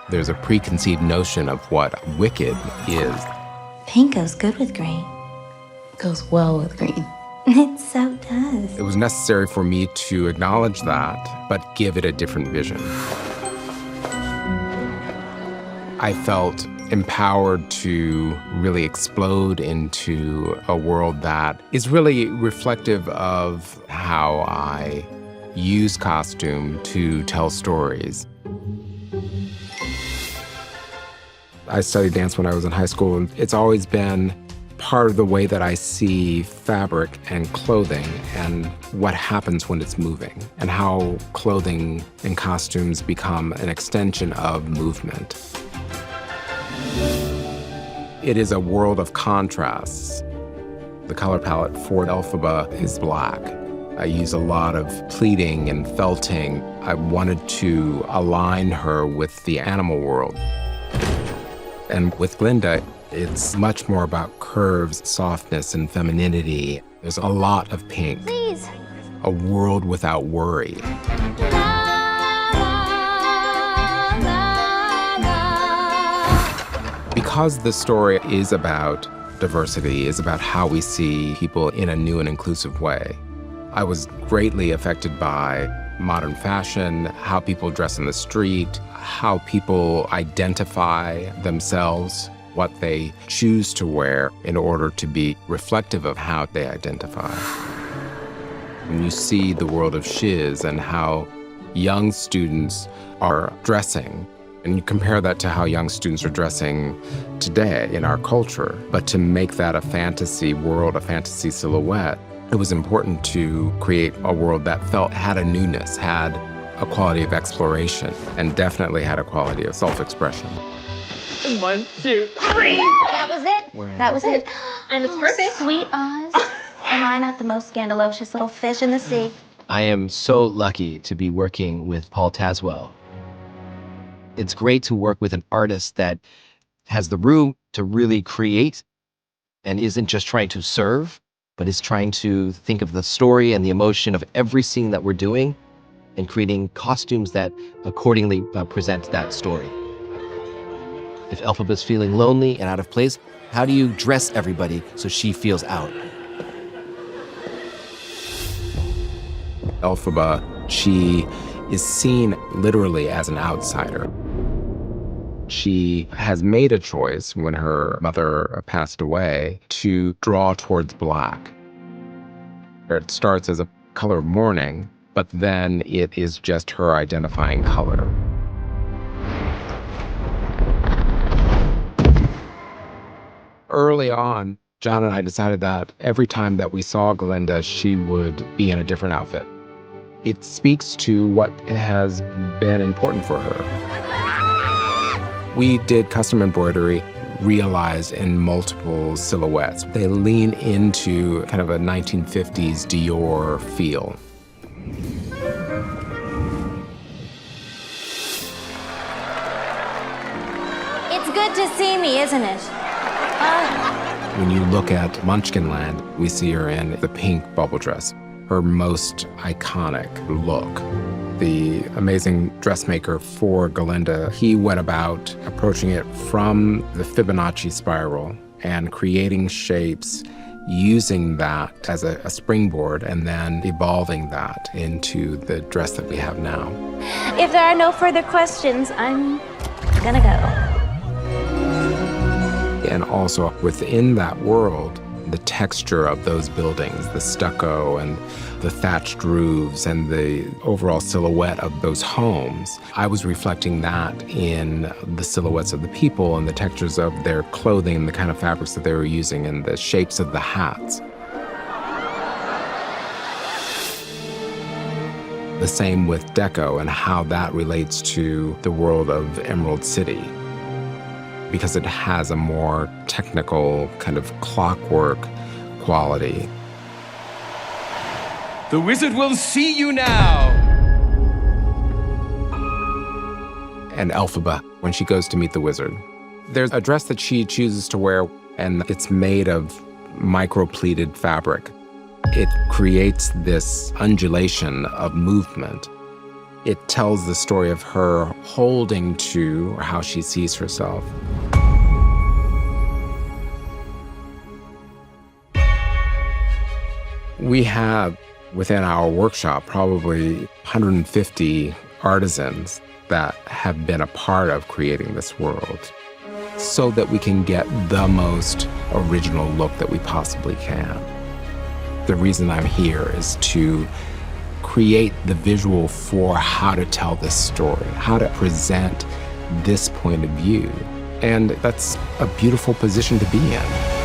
There's a preconceived notion of what wicked is. Pink goes good with green. Goes well with green. It so does. It was necessary for me to acknowledge that, but give it a different vision. I felt empowered to really explode into a world that is really reflective of how I use costume to tell stories. I studied dance when I was in high school, and it's always been part of the way that I see fabric and clothing and what happens when it's moving, and how clothing and costumes become an extension of movement. It is a world of contrasts. The color palette for Elphaba is black. I use a lot of pleating and felting. I wanted to align her with the animal world. And with Glinda, it's much more about curves, softness, and femininity. There's a lot of pink. Please. A world without worry. Because the story is about diversity, is about how we see people in a new and inclusive way, I was greatly affected by modern fashion, how people dress in the street, how people identify themselves, what they choose to wear in order to be reflective of how they identify. When you see the world of shiz and how young students are dressing, and you compare that to how young students are dressing today in our culture, but to make that a fantasy world, a fantasy silhouette, it was important to create a world that had a newness, had a quality of exploration, and definitely had a quality of self-expression. 1, 2, 3. That was it. That was it. And it's perfect. Sweet Oz. Am I not the most scandalocious little fish in the sea? I am so lucky to be working with Paul Tazewell. It's great to work with an artist that has the room to really create and isn't just trying to serve, but is trying to think of the story and the emotion of every scene that we're doing and creating costumes that accordingly present that story. If Elphaba's feeling lonely and out of place, how do you dress everybody so she feels out? Elphaba, she is seen literally as an outsider. She has made a choice when her mother passed away to draw towards black. It starts as a color of mourning, but then it is just her identifying color. Early on, John and I decided that every time that we saw Glinda, she would be in a different outfit. It speaks to what has been important for her. We did custom embroidery realized in multiple silhouettes. They lean into kind of a 1950s Dior feel. It's good to see me, isn't it? When you look at Munchkinland, we see her in the pink bubble dress, her most iconic look. The amazing dressmaker for Glinda, he went about approaching it from the Fibonacci spiral and creating shapes, using that as a springboard, and then evolving that into the dress that we have now. If there are no further questions, I'm gonna go. And also within that world, the texture of those buildings, the stucco and the thatched roofs and the overall silhouette of those homes, I was reflecting that in the silhouettes of the people and the textures of their clothing and the kind of fabrics that they were using and the shapes of the hats. The same with deco and how that relates to the world of Emerald City, because it has a more technical kind of clockwork quality. The wizard will see you now! And Elphaba, when she goes to meet the wizard, there's a dress that she chooses to wear, and it's made of micro-pleated fabric. It creates this undulation of movement. It tells the story of her holding to how she sees herself. We have within our workshop probably 150 artisans that have been a part of creating this world so that we can get the most original look that we possibly can. The reason I'm here is to create the visual for how to tell this story, how to present this point of view. And that's a beautiful position to be in.